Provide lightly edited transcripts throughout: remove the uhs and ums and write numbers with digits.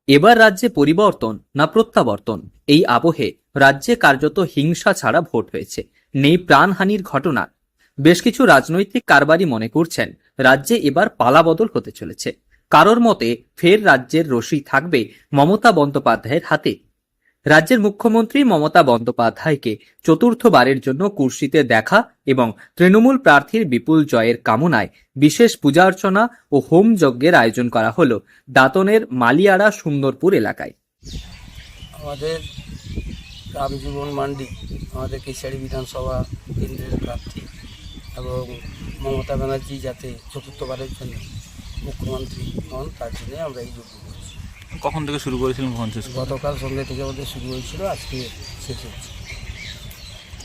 এবার রাজ্যে পরিবর্তন না প্রত্যাবর্তন, এই আবহে রাজ্যে কার্যত হিংসা ছাড়া ভোট হয়েছে, নেই প্রাণহানির ঘটনা। বেশ কিছু রাজনৈতিক কারবারি মনে করছেন রাজ্যে এবার পালাবদল হতে চলেছে। কারোর মতে ফের রাজ্যের রশি থাকবে মমতা বন্দ্যোপাধ্যায়ের হাতে। রাজ্যের মুখ্যমন্ত্রী মমতা বন্দ্যোপাধ্যায়কে চতুর্থবারের জন্য কুর্সিতে দেখা এবং তৃণমূল প্রার্থীর বিপুল জয়ের কামনায় বিশেষ পূজার্চনা ও হোম যজ্ঞের আয়োজন করা হলো দাঁতনের মালিয়াড়া সুন্দরপুর এলাকায়। আমাদের রামজীবন মান্ডি আমাদের কেশিয়াড়ি বিধানসভা কেন্দ্রের প্রার্থী এবং মমতা ব্যানার্জি যাতে চতুর্থবারের জন্য মুখ্যমন্ত্রী হন তার জন্য আমরা এই যজ্ঞ করছি। কখন থেকে শুরু করেছিলেন? গতকাল সন্ধ্যে থেকে আমাদের শুরু হয়েছিল, আজকে শেষ হচ্ছে।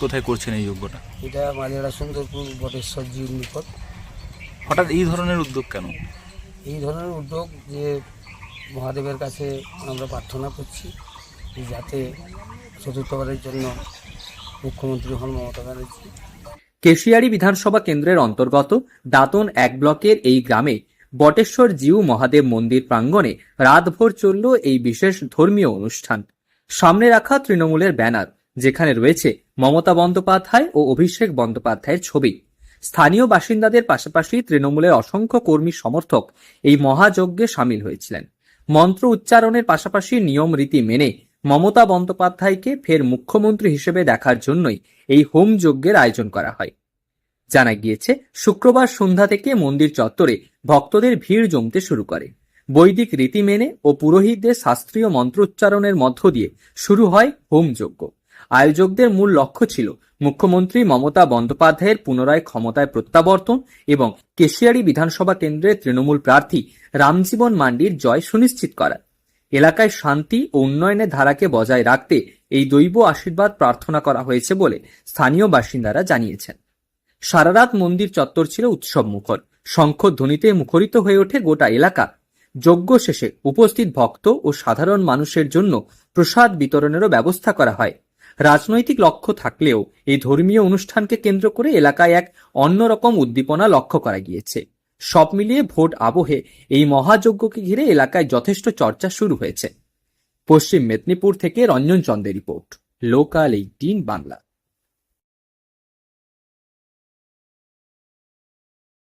কোথায় করছেন এই যজ্ঞটা? এটা মালিয়াড়া সুন্দরপুর বটেশ্বরজির নিকট। হঠাৎ এই ধরনের উদ্যোগ কেন? এই ধরনের উদ্যোগ যে মহাদেবের কাছে আমরা প্রার্থনা করছি যাতে চতুর্থবারের জন্য মুখ্যমন্ত্রী হন মমতা ব্যানার্জি। কেশিয়াড়ি বিধানসভা কেন্দ্রের অন্তর্গত দাঁতন 1 ব্লকের এই গ্রামে বটেশ্বর জিউ মহাদেব মন্দির প্রাঙ্গণে রাতভর চলল এই বিশেষ ধর্মীয় অনুষ্ঠান। সামনে রাখা তৃণমূলের ব্যানার, যেখানে রয়েছে মমতা বন্দ্যোপাধ্যায় ও অভিষেক বন্দ্যোপাধ্যায়ের ছবি। স্থানীয় বাসিন্দাদের পাশাপাশি তৃণমূলের অসংখ্য কর্মী সমর্থক এই মহাযজ্ঞে সামিল হয়েছিলেন। মন্ত্র উচ্চারণের পাশাপাশি নিয়ম রীতি মেনে মমতা বন্দ্যোপাধ্যায়কে ফের মুখ্যমন্ত্রী হিসেবে দেখার জন্যই এই হোম যজ্ঞের আয়োজন করা হয়। জানা গিয়েছে শুক্রবার সন্ধ্যা থেকে মন্দির চত্বরে ভক্তদের ভিড় জমতে শুরু করে। বৈদিক রীতি মেনে ও পুরোহিতদের শাস্ত্রীয় মন্ত্রোচ্চারণের মধ্য দিয়ে শুরু হয় হোম যজ্ঞ। আয়োজকদের মূল লক্ষ্য ছিল মুখ্যমন্ত্রী মমতা বন্দ্যোপাধ্যায়ের পুনরায় ক্ষমতায় প্রত্যাবর্তন এবং কেশিয়াড়ি বিধানসভা কেন্দ্রের তৃণমূল প্রার্থী রামজীবন মান্ডির জয় সুনিশ্চিত করা। এলাকায় শান্তি ও উন্নয়নের ধারাকে বজায় রাখতে এই দৈব আশীর্বাদ প্রার্থনা করা হয়েছে বলে স্থানীয় বাসিন্দারা জানিয়েছেন। সারারাত মন্দির চত্বর ছিল উৎসব মুখর, শঙ্খধ্বনিতে মুখরিত হয়ে ওঠে গোটা এলাকা। যজ্ঞ শেষে উপস্থিত ভক্ত ও সাধারণ মানুষের জন্য প্রসাদ বিতরণেরও ব্যবস্থা করা হয়। রাজনৈতিক লক্ষ্য থাকলেও এই ধর্মীয় অনুষ্ঠানকে কেন্দ্র করে এলাকায় এক অন্যরকম উদ্দীপনা লক্ষ্য করা গিয়েছে। সব মিলিয়ে ভোট আবহে এই মহাযজ্ঞকে ঘিরে এলাকায় যথেষ্ট চর্চা শুরু হয়েছে। পশ্চিম মেদিনীপুর থেকে রঞ্জন চন্দের রিপোর্ট, লোকাল 18 বাংলা।